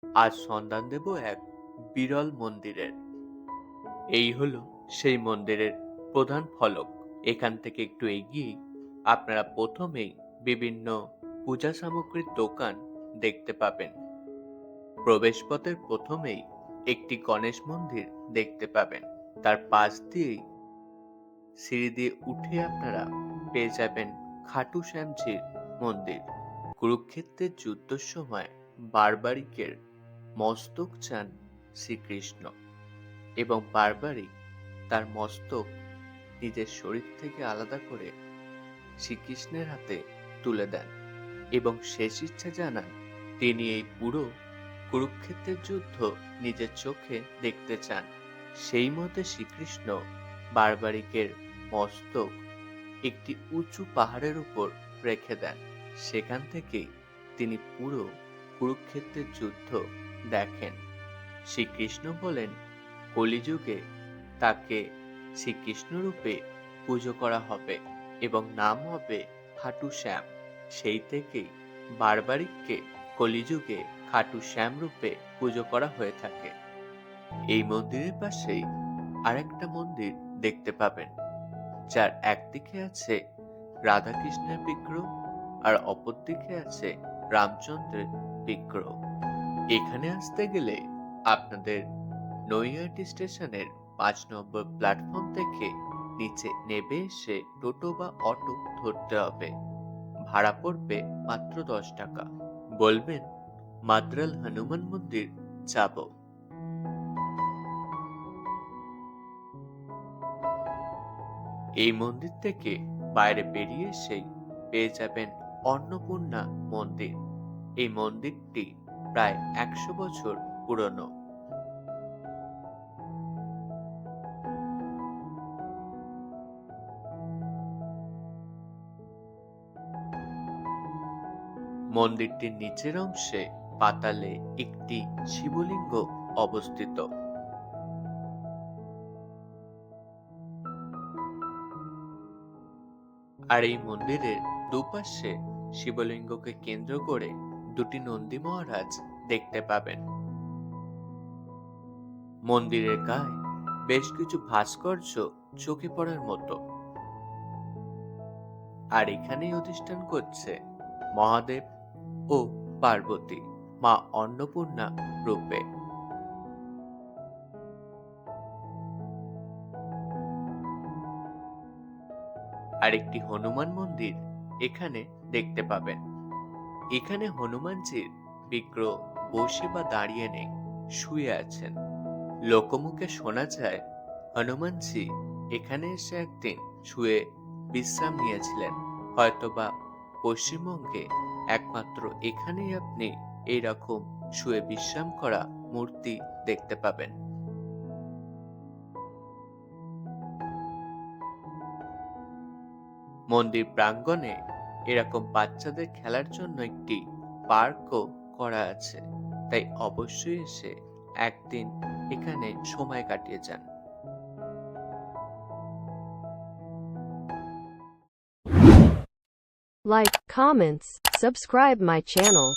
আজ সন্ধান দেব এক বিরল মন্দিরের। এই হলো সেই মন্দিরের প্রধান ফলক। এখান থেকে একটু এগিয়ে আপনারা প্রথমেই বিভিন্ন পূজা সামগ্রীর দোকান দেখতে পাবেন। প্রবেশপথের প্রথমেই একটি গণেশ মন্দির দেখতে পাবেন। তার পাশ দিয়েই সিঁড়ি দিয়ে উঠে আপনারা পেয়ে যাবেন খাটু শ্যামজির মন্দির। কুরুক্ষেত্রের যুদ্ধের সময় বারবারিকের মস্তক চান শ্রীকৃষ্ণ এবং বারবারিক তার মস্তক নিজের শরীর থেকে আলাদা করে শ্রীকৃষ্ণের হাতে তুলে দেন এবং শেষ ইচ্ছা জানান তিনি এই পুরো কুরুক্ষেত্রের যুদ্ধ নিজের চোখে দেখতে চান। সেই মতে শ্রীকৃষ্ণ বারবারিকের মস্তক একটি উঁচু পাহাড়ের উপর রেখে দেন। সেখান থেকেই তিনি পুরো কুরুক্ষেত্রের যুদ্ধ দেখেন। শ্রীকৃষ্ণ বলেন কলিযুগে তাকে শ্রীকৃষ্ণ রূপে পুজো করা হবে এবং নাম হবে খাটু শ্যাম। সেই থেকেই বারবারিককে কলিযুগে খাটু শ্যাম রূপে পুজো করা হয়ে থাকে। এই মন্দিরের পাশেই আরেকটা মন্দির দেখতে পাবেন, যার একদিকে আছে রাধাকৃষ্ণের বিগ্রহ আর অপর দিকে আছে রামচন্দ্রের বিগ্রহ। এখানে আসতে গেলে আপনাদের নৈহাটি স্টেশনের ৫ নম্বর প্ল্যাটফর্ম থেকে নিচে নেমে এসে টোটো বা অটো ধরতে হবে। ভাড়া পড়বে মাত্র ১০ টাকা। বলবেন মাদ্রাল হনুমান মন্দির যাব। এই মন্দির থেকে বাইরে বেরিয়ে এসেই পেয়ে যাবেন অন্নপূর্ণা মন্দির। এই মন্দিরটি প্রায় ১০০ বছর পুরনো। মন্দিরটির নিচের অংশে পাতালে একটি শিবলিঙ্গ অবস্থিত। আর এই মন্দিরের দুপাশে শিবলিঙ্গকে কেন্দ্র করে দুটি নন্দী মহারাজ দেখতে পাবেন। মন্দিরের গায়ে বেশ কিছু ভাস্কর্য চোখে পড়ার মতো। আর এখানেই অধিষ্ঠান করছে মহাদেব ও পার্বতী মা অন্নপূর্ণা রূপে। আর একটি হনুমান মন্দির এখানে দেখতে পাবেন। এখানে হনুমানজির বিগ্রহ বসে বা দাঁড়িয়ে নেই, শুয়ে আছেন। লোকমুখে শোনা যায় হনুমানজি এখানে এসে একদিন শুয়ে বিশ্রাম নিয়েছিলেন। হয়তোবা পশ্চিমবঙ্গে একমাত্র এখানেই আপনি এইরকম শুয়ে বিশ্রাম করা মূর্তি দেখতে পাবেন। মন্দির প্রাঙ্গণে এরকম বাচ্চাদের খেলার জন্য একটি পার্কও করা আছে, তাই অবশ্যই এসে একদিন এখানে সময় কাটিয়ে যান। Like, comments, subscribe my channel.